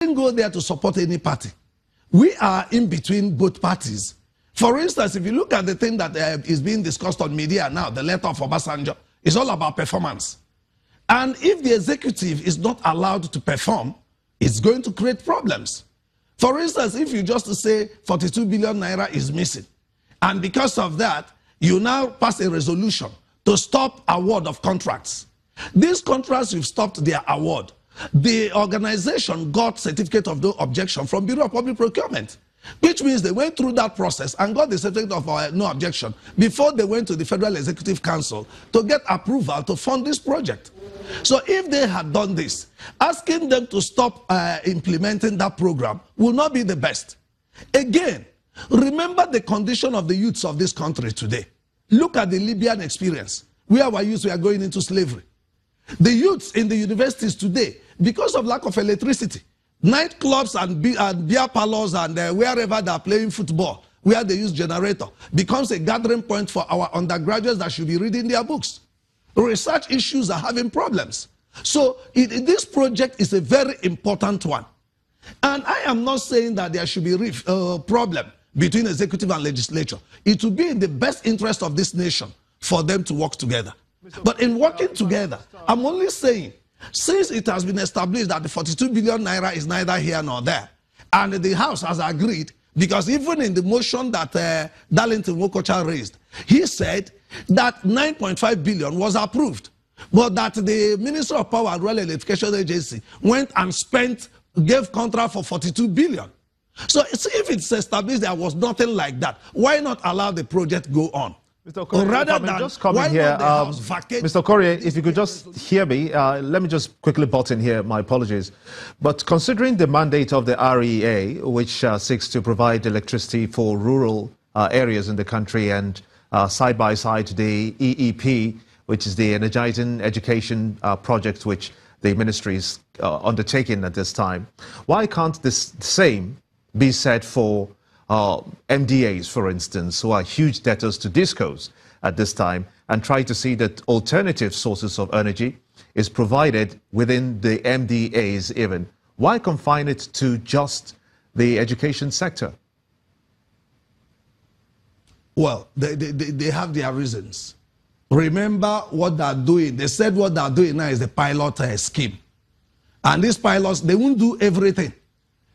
didn't go there to support any party. We are in between both parties. For instance, if you look at the thing that is being discussed on media now, the letter of Obasanjo, it's all about performance. And if the executive is not allowed to perform, it's going to create problems. For instance, if you just say 42 billion naira is missing, and because of that, you now pass a resolution to stop award of contracts. These contracts, you've stopped their award. The organization got certificate of no objection from Bureau of Public Procurement, which means they went through that process and got the certificate of no objection before they went to the Federal Executive Council to get approval to fund this project. So if they had done this, asking them to stop implementing that program will not be the best. Again, remember the condition of the youths of this country today. Look at the Libyan experience, where our youths were going into slavery. The youths in the universities today, because of lack of electricity, nightclubs and beer parlors and wherever they are playing football, where they use generator, becomes a gathering point for our undergraduates that should be reading their books. Research issues are having problems. So this project is a very important one. And I am not saying that there should be a problem between executive and legislature. It would be in the best interest of this nation for them to work together. But in working together, I'm only saying, since it has been established that the 42 billion naira is neither here nor there, and the House has agreed, because even in the motion that Darlington Wokocha raised, he said that 9.5 billion was approved, but that the Minister of Power and Rural Electrification Agency went and gave contract for 42 billion. So if it's established there was nothing like that, why not allow the project go on? Mr. Okorie, rather than just coming here, Mr. Okorie, if you could just hear me, let me just quickly butt in here. My apologies. But considering the mandate of the REA, which seeks to provide electricity for rural areas in the country, and side by side the EEP, which is the Energizing Education project, which the ministry is undertaking at this time, why can't this same be said for MDAs, for instance, who are huge debtors to discos at this time, and try to see that alternative sources of energy is provided within the MDAs even? Why confine it to just the education sector? Well, they have their reasons. Remember what they're doing. They said what they're doing now is the pilot scheme. And these pilots, they won't do everything.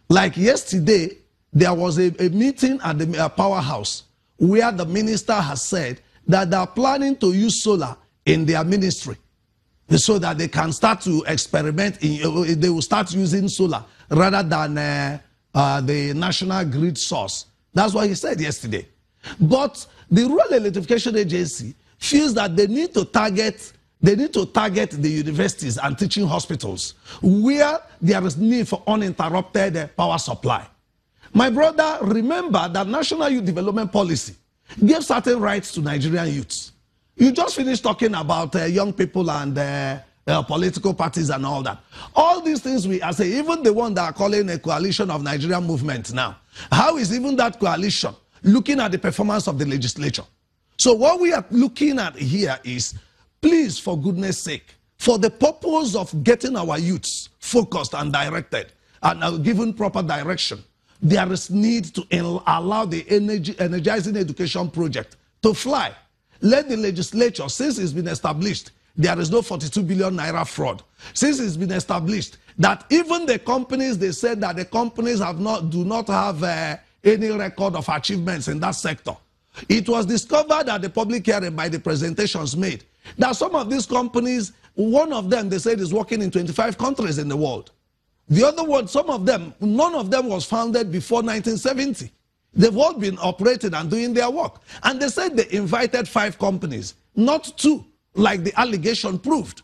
Like yesterday, there was a meeting at the powerhouse where the minister has said that they are planning to use solar in their ministry so that they can start to experiment. They will start using solar rather than the national grid source. That's what he said yesterday. But the Rural Electrification Agency feels that they need to target the universities and teaching hospitals where there is need for uninterrupted power supply. My brother, remember that National Youth Development Policy gave certain rights to Nigerian youths. You just finished talking about young people and political parties and all that. All these things we are saying, even the one that are calling a coalition of Nigerian movement now, how is even that coalition looking at the performance of the legislature? So what we are looking at here is, please, for goodness sake, for the purpose of getting our youths focused and directed and given proper direction, there is need to allow the Energizing Education project to fly. Let the legislature, since it's been established, there is no 42 billion naira fraud. Since it's been established that even the companies, they said that the companies do not have any record of achievements in that sector. It was discovered at the public hearing by the presentations made that some of these companies, one of them, they said, is working in 25 countries in the world. The other one, some of them, none of them was founded before 1970. They've all been operating and doing their work. And they said they invited 5 companies, not 2, like the allegation proved.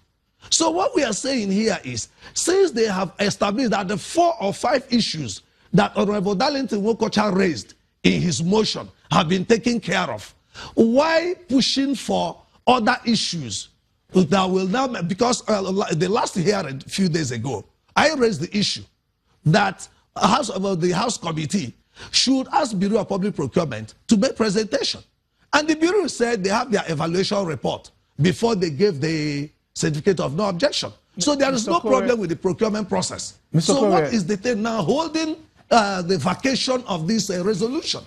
So what we are saying here is, since they have established that the 4 or 5 issues that Honorable Darlington Wokocha raised in his motion have been taken care of, why pushing for other issues that will now, because the last hearing a few days ago, I raised the issue that the House Committee should ask Bureau of Public Procurement to make presentation. And the Bureau said they have their evaluation report before they gave the certificate of no objection. So there is no problem with the procurement process. So what is the thing now holding the vacation of this resolution?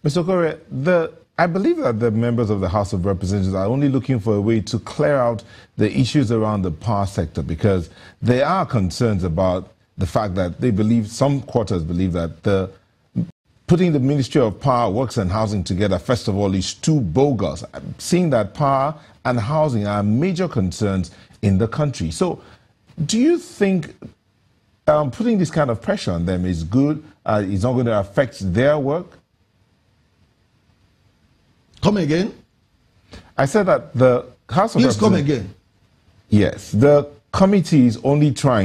Mr. Okorie, I believe that the members of the House of Representatives are only looking for a way to clear out the issues around the power sector, because there are concerns about the fact that they believe, some quarters believe that putting the Ministry of Power, Works and Housing together, first of all, is too bogus. Seeing that power and housing are major concerns in the country. So do you think putting this kind of pressure on them is good? Is not going to affect their work? Come again? I said that the House of Representatives... Please come again. Yes. The committee is only trying